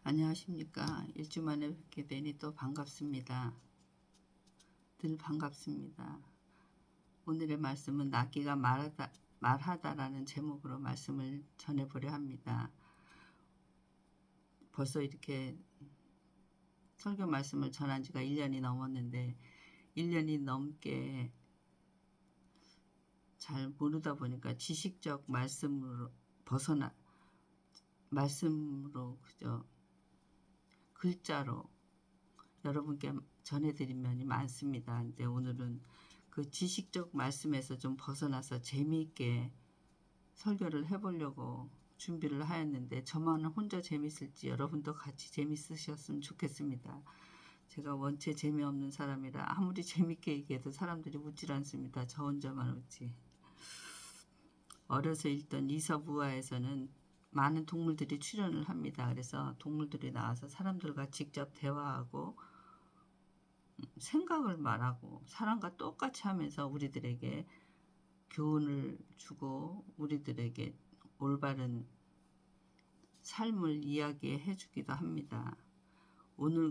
안녕하십니까. 일주 만에 뵙게 되니 또 반갑습니다. 늘 반갑습니다. 오늘의 말씀은 나귀가 말하다라는 제목으로 말씀을 전해보려 합니다. 벌써 이렇게 설교 말씀을 전한 지가 1년이 넘었는데 1년이 넘게 잘 모르다 보니까 지식적 말씀으로 말씀으로 그저 글자로 여러분께 전해드린 면이 많습니다. 근데 오늘은 그 지식적 말씀에서 좀 벗어나서 재미있게 설교를 해보려고 준비를 하였는데 저만 혼자 재밌을지 여러분도 같이 재밌으셨으면 좋겠습니다. 제가 원체 재미없는 사람이라 아무리 재밌게 얘기해도 사람들이 웃질 않습니다. 저 혼자만 웃지. 어려서 읽던 이서부화에서는 많은 동물들이 출연을 합니다. 그래서 동물들이 나와서 사람들과 직접 대화하고 생각을 말하고 사람과 똑같이 하면서 우리들에게 교훈을 주고 우리들에게 올바른 삶을 이야기해 주기도 합니다.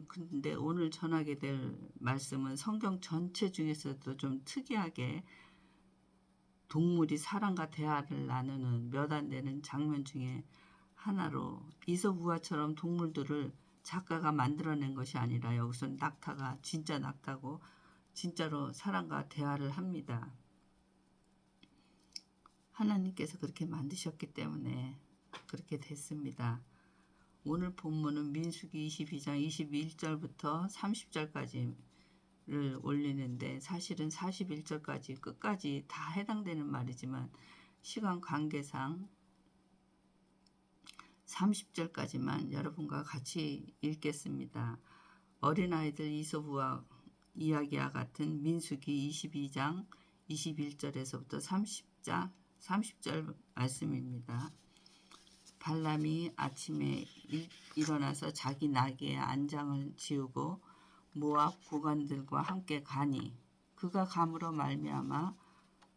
근데 오늘 전하게 될 말씀은 성경 전체 중에서도 좀 특이하게 동물이 사람과 대화를 나누는 몇 안 되는 장면 중에 하나로 이서부화처럼 동물들을 작가가 만들어낸 것이 아니라 여기서 낙타가 진짜 낙타고 진짜로 사람과 대화를 합니다. 하나님께서 그렇게 만드셨기 때문에 그렇게 됐습니다. 오늘 본문은 민수기 22장 21절부터 30절까지를 올리는데 사실은 41절까지 끝까지 다 해당되는 말이지만 시간 관계상 30절까지만 여러분과 같이 읽겠습니다. 어린아이들 이서부와 이야기와 같은 민수기 22장 21절에서부터 30절 말씀입니다. 발람이 아침에 일어나서 자기 나귀의 안장을 지우고 모압 고관들과 함께 가니 그가 감으로 말미암아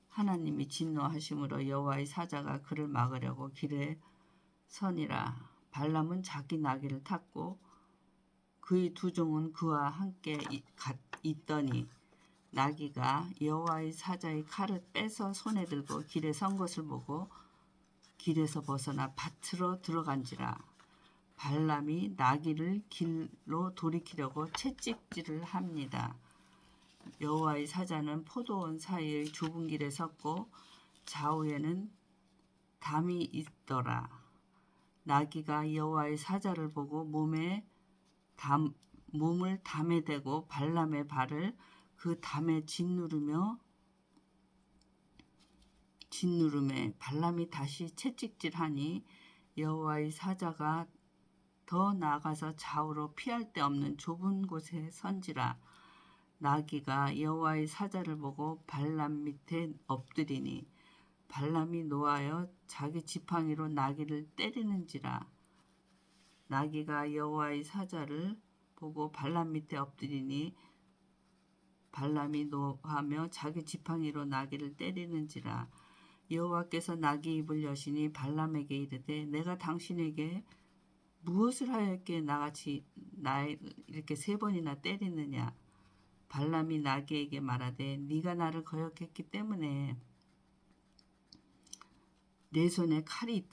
하나님이 진노하심으로 여호와의 사자가 그를 막으려고 길에 선이라. 발람은 자기 나귀를 탔고 그의 두 종은 그와 함께 있더니 나귀가 여호와의 사자의 칼을 빼서 손에 들고 길에 선 것을 보고 길에서 벗어나 밭으로 들어간지라. 발람이 나귀를 길로 돌이키려고 채찍질을 합니다. 여호와의 사자는 포도원 사이의 좁은 길에 섰고 좌우에는 담이 있더라. 나귀가 여호와의 사자를 보고 몸을 담에 대고 발람의 발을 그 담에 짓누르매 발람이 다시 채찍질하니 여호와의 사자가 더 나아가서 좌우로 피할 데 없는 좁은 곳에 선지라. 나귀가 여호와의 사자를 보고 발람 밑에 엎드리니 발람이 노하여 자기 지팡이로 나귀를 때리는지라. 나귀가 여호와의 사자를 보고 발람 밑에 엎드리니 발람이 노하며 자기 지팡이로 나귀를 때리는지라. 여호와께서 나귀 입을 여시니 발람에게 이르되 내가 당신에게 무엇을 하였기에 나같이 이렇게 3번이나 때리느냐. 발람이 나귀에게 말하되 네가 나를 거역했기 때문에 내 손에 칼이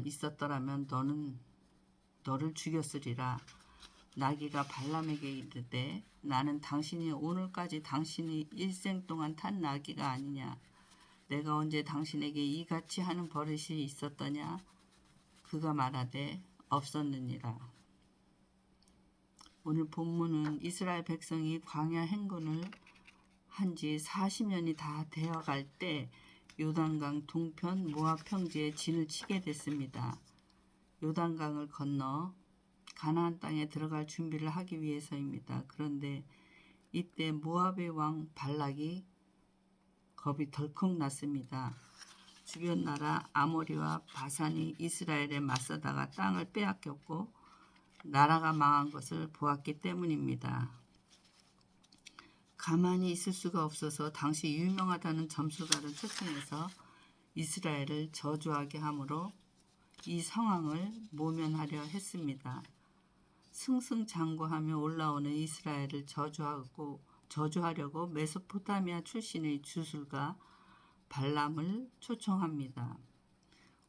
있었더라면 너를 죽였으리라. 나귀가 발람에게 이르되 나는 당신이 오늘까지 당신이 일생 동안 탄 나귀가 아니냐. 내가 언제 당신에게 이같이 하는 버릇이 있었더냐. 그가 말하되 없었느니라. 오늘 본문은 이스라엘 백성이 광야 행군을 한 지 40년이 다 되어갈 때 요단강 동편 모압 평지에 진을 치게 됐습니다. 요단강을 건너 가나안 땅에 들어갈 준비를 하기 위해서입니다. 그런데 이때 모압의 왕 발락이 겁이 덜컥 났습니다. 주변 나라 아모리와 바산이 이스라엘에 맞서다가 땅을 빼앗겼고 나라가 망한 것을 보았기 때문입니다. 가만히 있을 수가 없어서 당시 유명하다는 점술가를 초청해서 이스라엘을 저주하게 하므로 이 상황을 모면하려 했습니다. 승승장구하며 올라오는 이스라엘을 저주하려고 메소포타미아 출신의 주술가 발람을 초청합니다.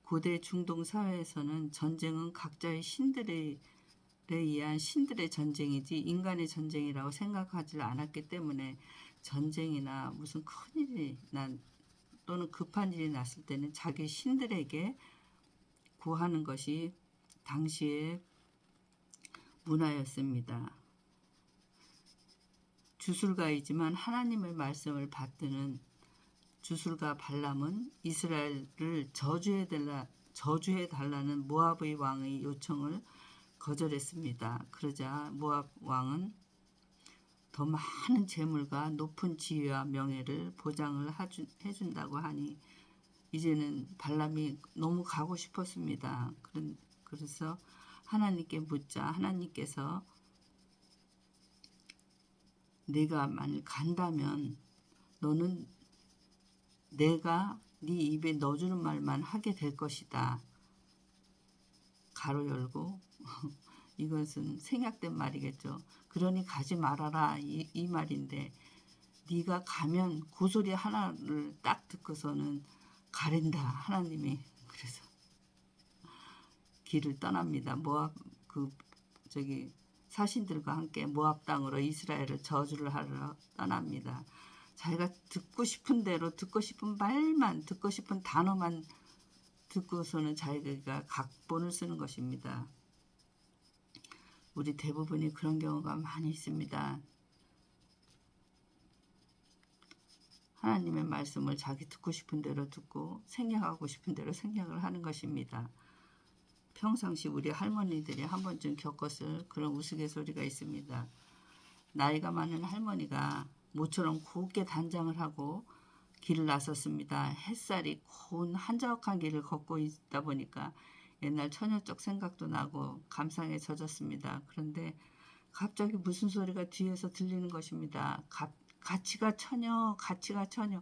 고대 중동 사회에서는 전쟁은 각자의 신들에 의한 신들의 전쟁이지 인간의 전쟁이라고 생각하지 않았기 때문에 전쟁이나 무슨 큰일이 또는 급한 일이 났을 때는 자기 신들에게 구하는 것이 당시의 문화였습니다. 주술가이지만 하나님의 말씀을 받드는 주술가 발람은 이스라엘을 저주해달라는 모압의 왕의 요청을 거절했습니다. 그러자 모압 왕은 더 많은 재물과 높은 지위와 명예를 보장을 해준다고 하니 이제는 발람이 너무 가고 싶었습니다. 그래서 하나님께 묻자 하나님께서 내가 만일 간다면 너는 내가 네 입에 넣어주는 말만 하게 될 것이다. 가로 열고 이것은 생략된 말이겠죠. 그러니 가지 말아라 이 말인데 네가 가면 그 소리 하나를 딱 듣고서는 가랜다 하나님이. 그래서 길을 떠납니다. 모압 사신들과 함께 모압 땅으로 이스라엘을 저주를 하러 떠납니다. 자기가 듣고 싶은 대로 듣고 싶은 말만 듣고 싶은 단어만 듣고서는 자기가 각본을 쓰는 것입니다. 우리 대부분이 그런 경우가 많이 있습니다. 하나님의 말씀을 자기 듣고 싶은 대로 듣고 생략하고 싶은 대로 생략을 하는 것입니다. 평상시 우리 할머니들이 한 번쯤 겪었을 그런 우스갯소리가 있습니다. 나이가 많은 할머니가 모처럼 곱게 단장을 하고 길을 나섰습니다. 햇살이 고운 한적한 길을 걷고 있다 보니까 옛날 처녀적 생각도 나고 감상에 젖었습니다. 그런데 갑자기 무슨 소리가 뒤에서 들리는 것입니다. 같이가 처녀, 같이가 처녀.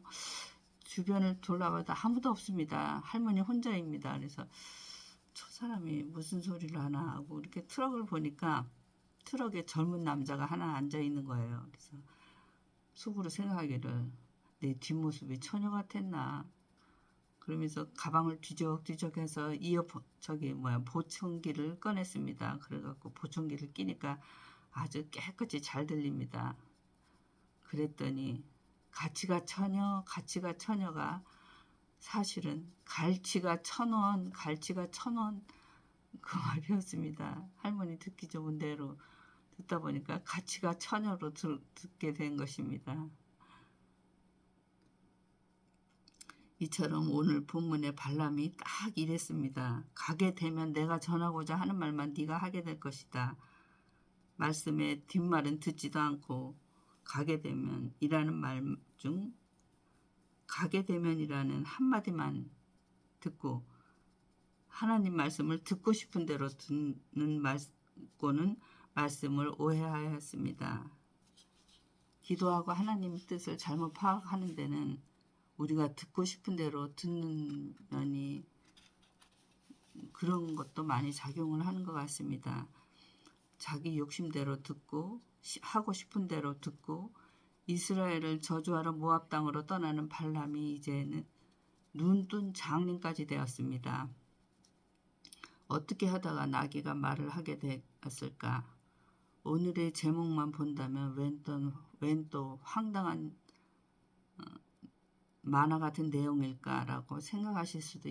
주변을 돌아봐도 아무도 없습니다. 할머니 혼자입니다. 그래서 저 사람이 무슨 소리를 하나 하고 이렇게 트럭을 보니까 트럭에 젊은 남자가 하나 앉아 있는 거예요. 그래서 속으로 생각하기를 내 뒷모습이 처녀 같았나. 그러면서 가방을 뒤적뒤적 해서 보청기를 꺼냈습니다. 그래갖고 보청기를 끼니까 아주 깨끗이 잘 들립니다. 그랬더니 같이가 처녀가 사실은 갈치가 1,000원, 갈치가 1,000원 그 말이었습니다. 할머니 듣기 좋은 대로 듣다 보니까 가치가 처녀로 듣게 된 것입니다. 이처럼 오늘 본문의 발람이 딱 이랬습니다. 가게 되면 내가 전하고자 하는 말만 네가 하게 될 것이다. 말씀의 뒷말은 듣지도 않고 가게 되면 이라는 말 중 가게 되면이라는 한마디만 듣고 하나님 말씀을 듣고 싶은 대로 듣는 말고는 말씀을 오해하였습니다. 기도하고 하나님 뜻을 잘못 파악하는 데는 우리가 듣고 싶은 대로 듣는 면이 그런 것도 많이 작용을 하는 것 같습니다. 자기 욕심대로 듣고 하고 싶은 대로 듣고 이스라엘을 저주하러 모압 땅으로 떠나는 발람이 이제는 눈뜬 장님까지 되었습니다. 어떻게 하다가 나귀가 말을 하게 되었을까? 오늘의 제목만 본다면 웬 또 황당한 만화 같은 내용일까라고 생각하실 수도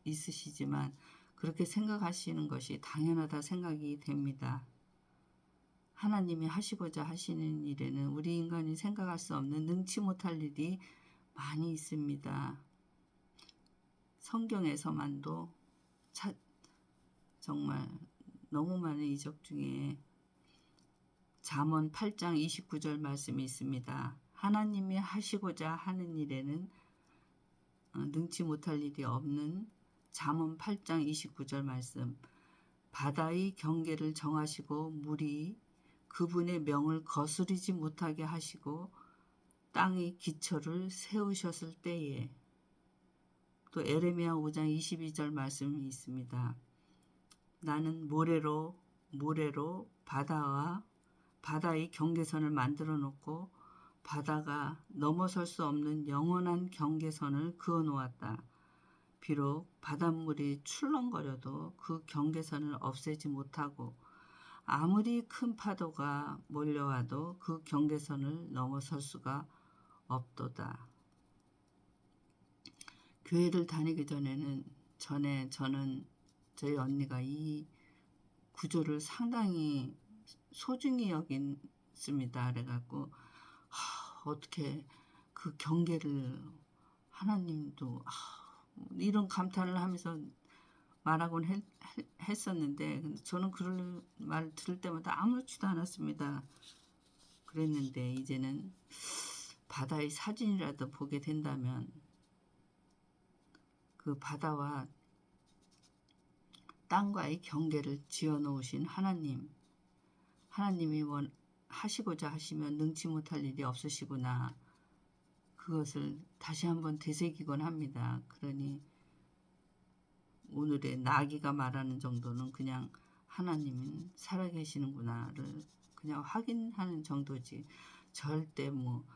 있으시지만 그렇게 생각하시는 것이 당연하다 생각이 됩니다. 하나님이 하시고자 하시는 일에는 우리 인간이 생각할 수 없는 능치 못할 일이 많이 있습니다. 성경에서만도 정말 너무 많은 이적 중에 잠언 8장 29절 말씀이 있습니다. 하나님이 하시고자 하는 일에는 능치 못할 일이 없는 잠언 8장 29절 말씀. 바다의 경계를 정하시고 물이 그분의 명을 거스르지 못하게 하시고 땅의 기초를 세우셨을 때에. 또 에레미야 5장 22절 말씀이 있습니다. 나는 모래로 모래로 바다의 경계선을 만들어 놓고 바다가 넘어설 수 없는 영원한 경계선을 그어 놓았다. 비록 바닷물이 출렁거려도 그 경계선을 없애지 못하고 아무리 큰 파도가 몰려와도 그 경계선을 넘어설 수가 없도다. 교회를 다니기 전에 저는 저희 언니가 이 구조를 상당히 소중히 여겼습니다. 그래갖고 어떻게 그 경계를 하나님도 이런 감탄을 하면서 말하곤 했었는데 저는 그런 말 들을 때마다 아무렇지도 않았습니다. 그랬는데 이제는 바다의 사진이라도 보게 된다면 그 바다와 땅과의 경계를 지어 놓으신 하나님이 하시고자 하시면 능치 못할 일이 없으시구나. 그것을 다시 한번 되새기곤 합니다. 그러니 오늘의 나귀가 말하는 정도는 그냥 하나님은 살아계시는구나를 그냥 확인하는 정도지 절대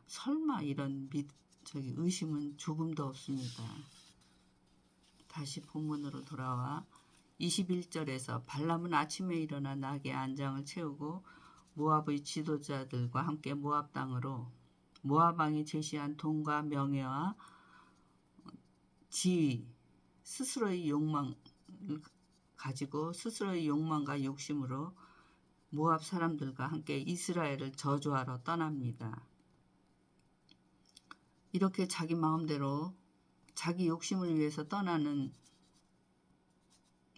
설마 이런 의심은 조금도 없습니다. 다시 본문으로 돌아와 21절에서 발람은 아침에 일어나 나귀의 안장을 채우고 모압의 지도자들과 함께 모압 땅으로 모압 왕이 제시한 돈과 명예와 지위 스스로의 욕망을 가지고 스스로의 욕망과 욕심으로 모압 사람들과 함께 이스라엘을 저주하러 떠납니다. 이렇게 자기 마음대로 자기 욕심을 위해서 떠나는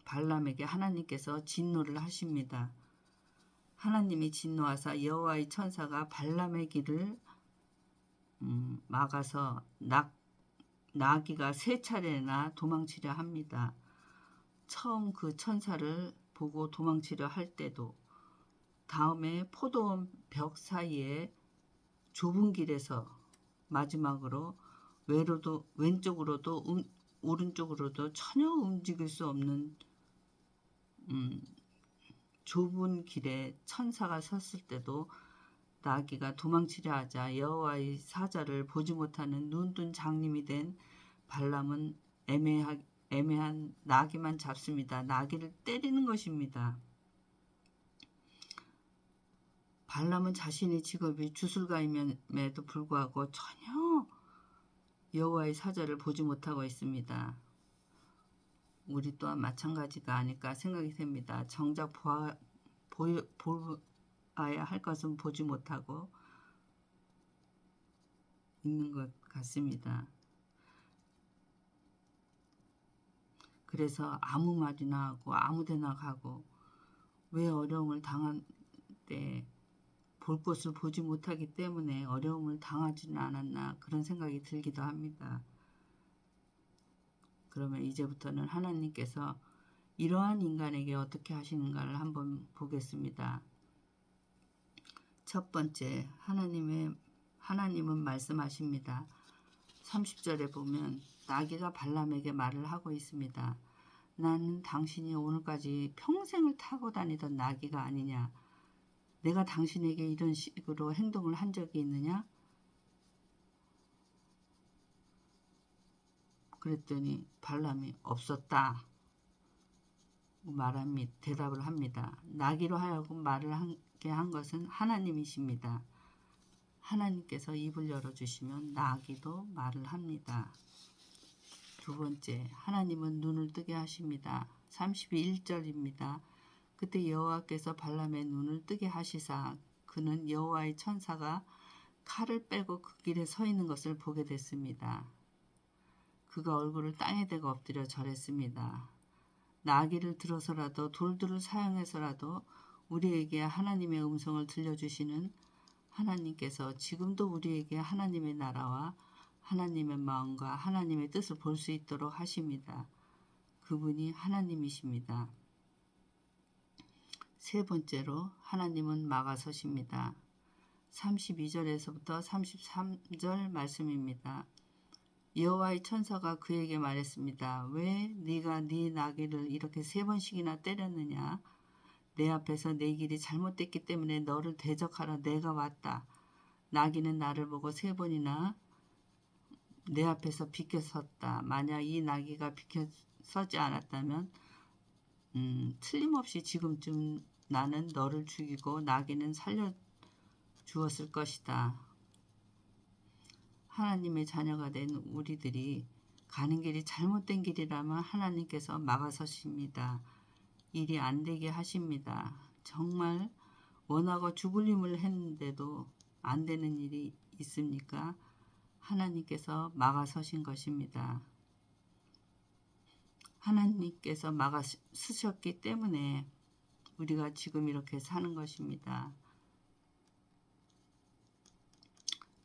발람에게 하나님께서 진노를 하십니다. 하나님이 진노하사 여호와의 천사가 발람의 길을 막아서 나귀가 3차례나 도망치려 합니다. 처음 그 천사를 보고 도망치려 할 때도 다음에 포도원 벽 사이에 좁은 길에서 마지막으로 왼쪽으로도 오른쪽으로도 전혀 움직일 수 없는 좁은 길에 천사가 섰을 때도 나귀가 도망치려 하자 여호와의 사자를 보지 못하는 눈뜬 장님이 된 발람은 애매한 나귀만 잡습니다. 나귀를 때리는 것입니다. 발람은 자신의 직업이 주술가임에도 불구하고 전혀 여호와의 사자를 보지 못하고 있습니다. 우리 또한 마찬가지가 아닐까 생각이 됩니다. 정작 보아야 할 것은 보지 못하고 있는 것 같습니다. 그래서 아무 말이나 하고 아무 데나 가고 왜 어려움을 당한 때 볼 것을 보지 못하기 때문에 어려움을 당하지는 않았나 그런 생각이 들기도 합니다. 그러면 이제부터는 하나님께서 이러한 인간에게 어떻게 하시는가를 한번 보겠습니다. 첫 번째, 하나님은 말씀하십니다. 30절에 보면 나귀가 발람에게 말을 하고 있습니다. 나는 당신이 오늘까지 평생을 타고 다니던 나귀가 아니냐. 내가 당신에게 이런 식으로 행동을 한 적이 있느냐? 그랬더니 발람이 없었다. 대답을 합니다. 나귀로 하여금 말을 하게 한 것은 하나님이십니다. 하나님께서 입을 열어주시면 나귀도 말을 합니다. 두 번째, 하나님은 눈을 뜨게 하십니다. 31절입니다. 그때 여호와께서 발람의 눈을 뜨게 하시사 그는 여호와의 천사가 칼을 빼고 그 길에 서 있는 것을 보게 됐습니다. 그가 얼굴을 땅에 대고 엎드려 절했습니다. 나귀를 들어서라도 돌들을 사용해서라도 우리에게 하나님의 음성을 들려주시는 하나님께서 지금도 우리에게 하나님의 나라와 하나님의 마음과 하나님의 뜻을 볼 수 있도록 하십니다. 그분이 하나님이십니다. 세 번째로 하나님은 막아서십니다. 32절에서부터 33절 말씀입니다. 여호와의 천사가 그에게 말했습니다. 왜 네가 네 나귀를 이렇게 3번씩이나 때렸느냐? 내 앞에서 내 길이 잘못됐기 때문에 너를 대적하러 내가 왔다. 나귀는 나를 보고 3번이나 내 앞에서 비켜섰다. 만약 이 나귀가 비켜서지 않았다면 틀림없이 지금쯤 나는 너를 죽이고 나귀는 살려주었을 것이다. 하나님의 자녀가 된 우리들이 가는 길이 잘못된 길이라면 하나님께서 막아서십니다. 일이 안 되게 하십니다. 정말 원하고 죽을 힘을 했는데도 안 되는 일이 있습니까? 하나님께서 막아서신 것입니다. 하나님께서 막아서셨기 때문에 우리가 지금 이렇게 사는 것입니다.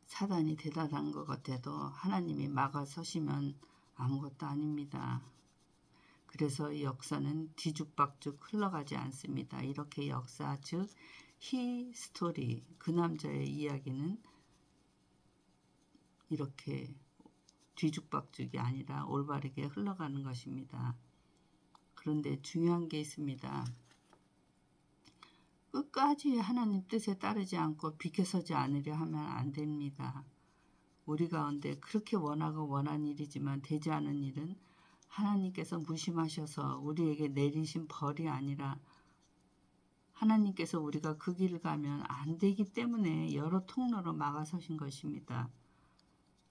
사단이 대단한 것 같아도 하나님이 막아서시면 아무것도 아닙니다. 그래서 이 역사는 뒤죽박죽 흘러가지 않습니다. 이렇게 역사, 즉 히스토리, 그 남자의 이야기는 이렇게 뒤죽박죽이 아니라 올바르게 흘러가는 것입니다. 그런데 중요한 게 있습니다. 끝까지 하나님 뜻에 따르지 않고 비켜서지 않으려 하면 안 됩니다. 우리 가운데 그렇게 원하고 원한 일이지만 되지 않은 일은 하나님께서 무심하셔서 우리에게 내리신 벌이 아니라 하나님께서 우리가 그 길을 가면 안 되기 때문에 여러 통로로 막아서신 것입니다.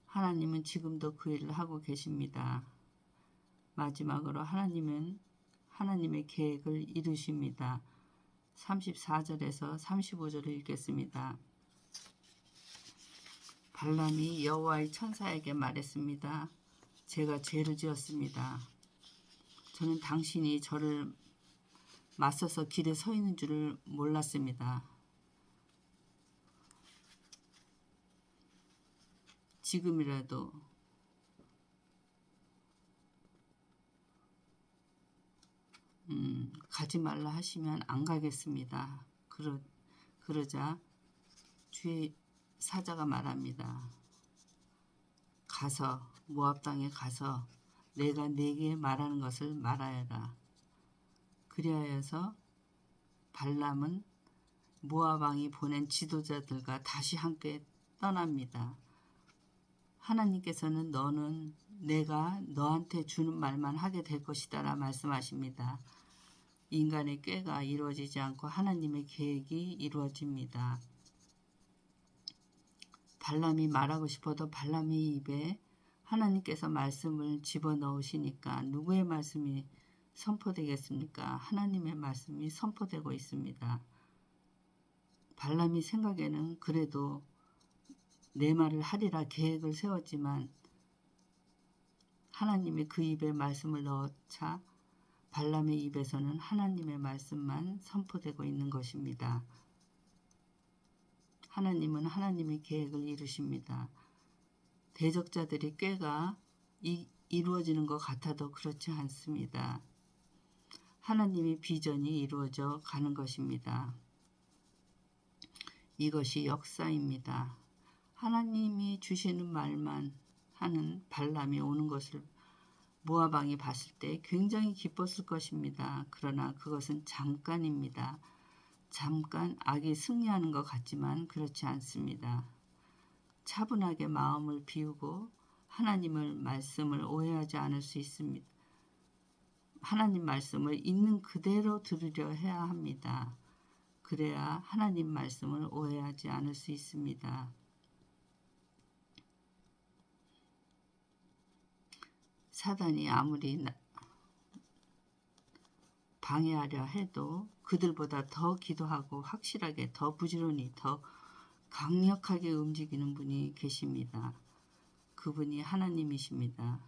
하나님은 지금도 그 일을 하고 계십니다. 마지막으로 하나님은 하나님의 계획을 이루십니다. 34절에서 35절을 읽겠습니다. 발람이 여호와의 천사에게 말했습니다. 제가 죄를 지었습니다. 저는 당신이 저를 맞서서 길에 서 있는 줄을 몰랐습니다. 지금이라도 가지 말라 하시면 안 가겠습니다. 그러자 주의 사자가 말합니다. 가서 모압 땅에 가서 내가 네게 말하는 것을 말하여라. 그리하여서 발람은 모압 왕이 보낸 지도자들과 다시 함께 떠납니다. 하나님께서는 너는 내가 너한테 주는 말만 하게 될 것이다 라 말씀하십니다. 인간의 꾀가 이루어지지 않고 하나님의 계획이 이루어집니다. 발람이 말하고 싶어도 발람의 입에 하나님께서 말씀을 집어넣으시니까 누구의 말씀이 선포되겠습니까? 하나님의 말씀이 선포되고 있습니다. 발람이 생각에는 그래도 내 말을 하리라 계획을 세웠지만 하나님이 그 입에 말씀을 넣자 발람의 입에서는 하나님의 말씀만 선포되고 있는 것입니다. 하나님은 하나님의 계획을 이루십니다. 대적자들의 꾀가 이루어지는 것 같아도 그렇지 않습니다. 하나님의 비전이 이루어져 가는 것입니다. 이것이 역사입니다. 하나님이 주시는 말만 하는 발람이 오는 것을 모압 왕이 봤을 때 굉장히 기뻤을 것입니다. 그러나 그것은 잠깐입니다. 잠깐 악이 승리하는 것 같지만 그렇지 않습니다. 차분하게 마음을 비우고 하나님의 말씀을 오해하지 않을 수 있습니다. 하나님 말씀을 있는 그대로 들으려 해야 합니다. 그래야 하나님 말씀을 오해하지 않을 수 있습니다. 사단이 아무리 방해하려 해도 그들보다 더 기도하고 확실하게 더 부지런히 더 강력하게 움직이는 분이 계십니다. 그분이 하나님이십니다.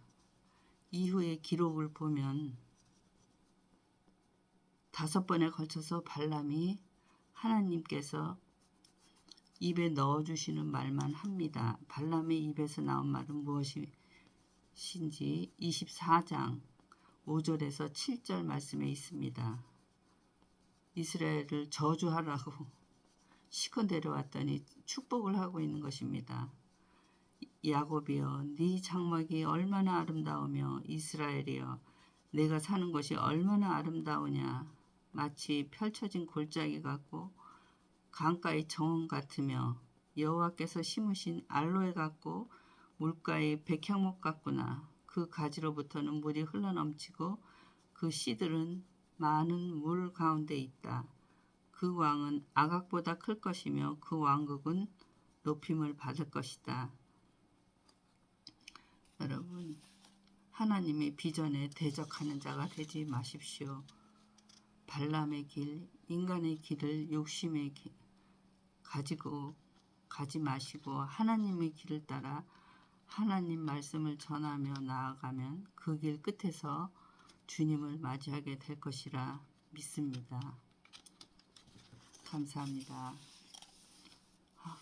이후의 기록을 보면 5번에 걸쳐서 발람이 하나님께서 입에 넣어주시는 말만 합니다. 발람의 입에서 나온 말은 무엇인지 24장 5절에서 7절 말씀에 있습니다. 이스라엘을 저주하라고 시커 내려왔더니 축복을 하고 있는 것입니다. 야곱이여 네 장막이 얼마나 아름다우며 이스라엘이여 내가 사는 곳이 얼마나 아름다우냐. 마치 펼쳐진 골짜기 같고 강가의 정원 같으며 여호와께서 심으신 알로에 같고 물가의 백향목 같구나. 그 가지로부터는 물이 흘러넘치고 그 씨들은 많은 물 가운데 있다. 그 왕은 아각보다 클 것이며 그 왕국은 높임을 받을 것이다. 여러분, 하나님의 비전에 대적하는 자가 되지 마십시오. 발람의 길, 인간의 길을 욕심의 길 가지고 가지 마시고 하나님의 길을 따라 하나님 말씀을 전하며 나아가면 그 길 끝에서 주님을 맞이하게 될 것이라 믿습니다. 감사합니다.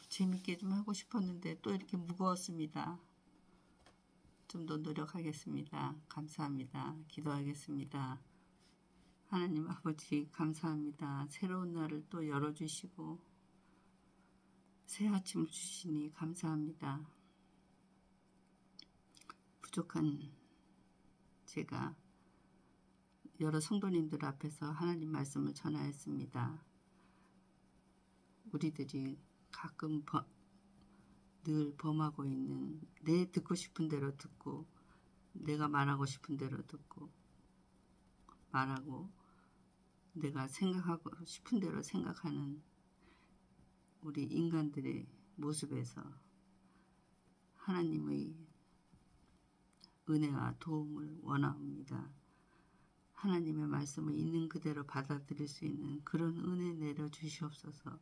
재밌게 좀 하고 싶었는데 또 이렇게 무거웠습니다. 좀 더 노력하겠습니다. 감사합니다. 기도하겠습니다. 하나님 아버지 감사합니다. 새로운 날을 또 열어주시고 새 아침을 주시니 감사합니다. 부족한 제가 여러 성도님들 앞에서 하나님 말씀을 전하였습니다. 우리들이 가끔 늘 범하고 있는 내 듣고 싶은 대로 듣고 내가 말하고 싶은 대로 듣고 말하고 내가 생각하고 싶은 대로 생각하는 우리 인간들의 모습에서 하나님의 은혜와 도움을 원합니다. 하나님의 말씀을 있는 그대로 받아들일 수 있는 그런 은혜 내려주시옵소서.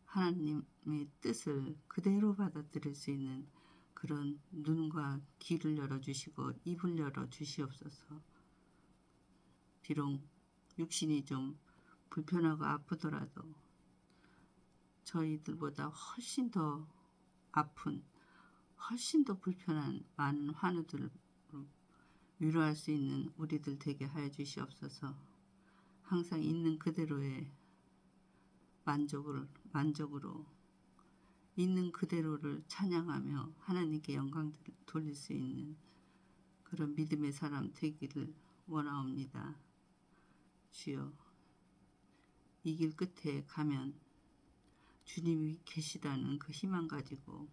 하나님의 뜻을 그대로 받아들일 수 있는 그런 눈과 귀를 열어주시고 입을 열어주시옵소서. 비록 육신이 좀 불편하고 아프더라도 저희들보다 훨씬 더 아픈, 훨씬 더 불편한 많은 환우들을 위로할 수 있는 우리들 되게 하여 주시옵소서. 항상 있는 그대로의 만족으로 있는 그대로를 찬양하며 하나님께 영광 돌릴 수 있는 그런 믿음의 사람 되기를 원하옵니다. 주여, 이 길 끝에 가면 주님이 계시다는 그 희망 가지고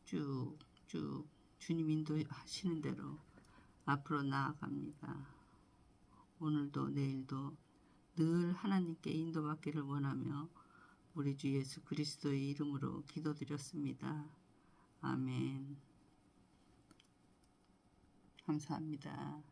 쭉쭉 주님 인도하시는 대로 앞으로 나아갑니다. 오늘도 내일도 늘 하나님께 인도받기를 원하며 우리 주 예수 그리스도의 이름으로 기도드렸습니다. 아멘. 감사합니다.